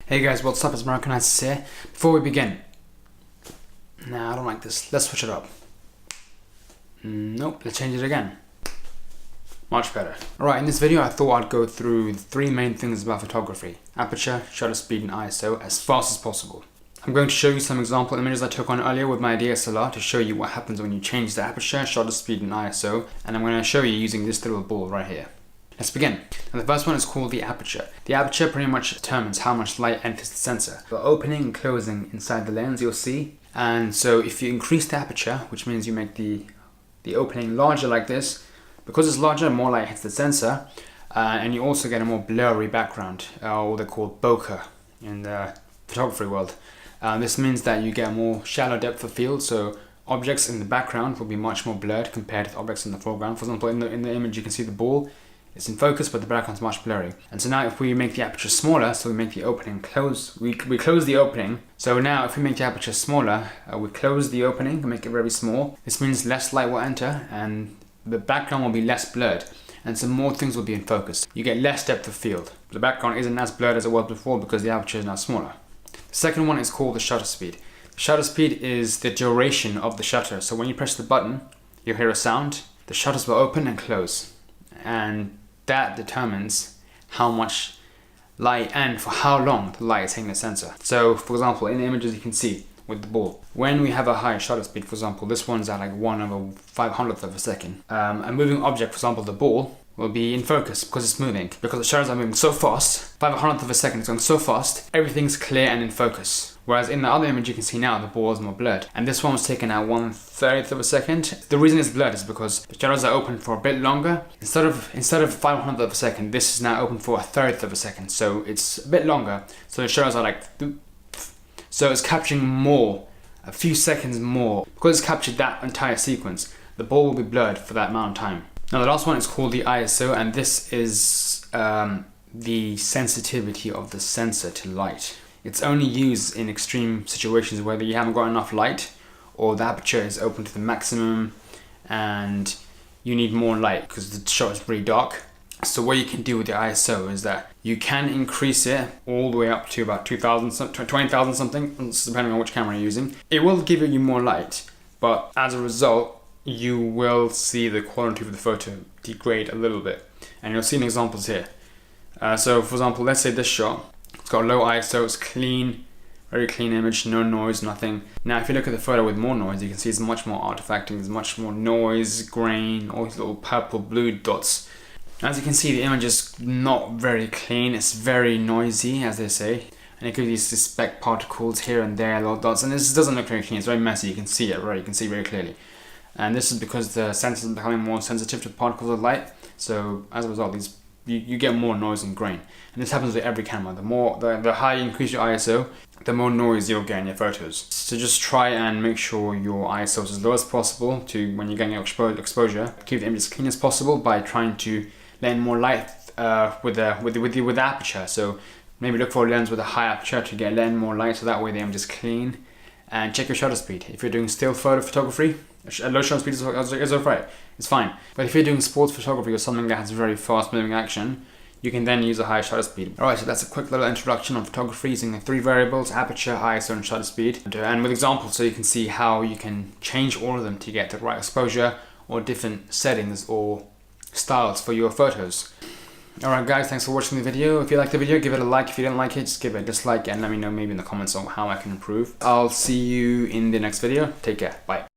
Hey guys, what's up? It's Americanized here. Before we begin, nah, I don't like this. Let's switch it up. Nope, let's change it again. Much better. Alright, in this video I thought I'd go through the three main things about photography: aperture, shutter speed and ISO as fast as possible. I'm going to show you some example images I took on earlier with my DSLR to show you what happens when you change the aperture, shutter speed and ISO, and I'm going to show you using this little ball right here. Let's begin. And the first one is called the aperture. The aperture pretty much determines how much light enters the sensor. The opening and closing inside the lens you'll see. And so if you increase the aperture, which means you make the opening larger like this, because it's larger, more light hits the sensor, and you also get a more blurry background, or they're called bokeh in the photography world. This means that you get a more shallow depth of field, so objects in the background will be much more blurred compared to objects in the foreground. For example, in the image you can see the ball. It's in focus, but the background's much blurry. And so now if we make the aperture smaller, so we make the opening close, we close the opening. So now if we make the aperture smaller, we close the opening and make it very small. This means less light will enter and the background will be less blurred. And so more things will be in focus. You get less depth of field. The background isn't as blurred as it was before because the aperture is now smaller. The second one is called the shutter speed. The shutter speed is the duration of the shutter. So when you press the button, you'll hear a sound. The shutters will open and close. And that determines how much light and for how long the light is hitting the sensor. So for example, in the images you can see with the ball, when we have a high shutter speed, for example, this one's at like 1/500th of a second. A moving object, for example, the ball, will be in focus because it's moving. Because the shutters are moving so fast, 5/100th of a second, it's going so fast, everything's clear and in focus. Whereas in the other image you can see now the ball is more blurred. And this one was taken at 1/30th of a second. The reason it's blurred is because the shutters are open for a bit longer. Instead of 5/100th of a second, this is now open for 1/30th of a second. So it's a bit longer. So the shutters are like, so it's capturing more, a few seconds more. Because it's captured that entire sequence, the ball will be blurred for that amount of time. Now the last one is called the ISO, and this is the sensitivity of the sensor to light. It's only used in extreme situations whether you haven't got enough light or the aperture is open to the maximum and you need more light because the shot is pretty dark. So what you can do with the ISO is that you can increase it all the way up to about 20,000 something, depending on which camera you're using. It will give you more light, but as a result, you will see the quality of the photo degrade a little bit. And you'll see in examples here. So for example, let's say this shot. It's got low ISO, it's clean, very clean image, no noise, nothing. Now if you look at the photo with more noise, you can see it's much more artifacting, there's much more noise, grain, all these little purple, blue dots. As you can see, the image is not very clean, it's very noisy, as they say. And it gives you these speck particles here and there, little dots, and this doesn't look very clean, it's very messy, you can see it, right? You can see very clearly. And this is because the sensor is becoming more sensitive to particles of light, so as a result, you get more noise and grain. And this happens with every camera. The higher you increase your ISO, the more noise you'll get in your photos. So just try and make sure your ISO is as low as possible to when you're getting exposure. Keep the image as clean as possible by trying to let in more light with the aperture. So maybe look for a lens with a high aperture to let in more light, so that way the image is clean. And check your shutter speed. If you're doing still photo photography, a low shutter speed is alright, it's fine. But if you're doing sports photography or something that has very fast moving action, you can then use a high shutter speed. Alright, so that's a quick little introduction on photography using the three variables: aperture, ISO and shutter speed. And with examples so you can see how you can change all of them to get the right exposure or different settings or styles for your photos. Alright guys, thanks for watching the video. If you liked the video, give it a like. If you didn't like it, just give it a dislike and let me know maybe in the comments on how I can improve. I'll see you in the next video. Take care. Bye.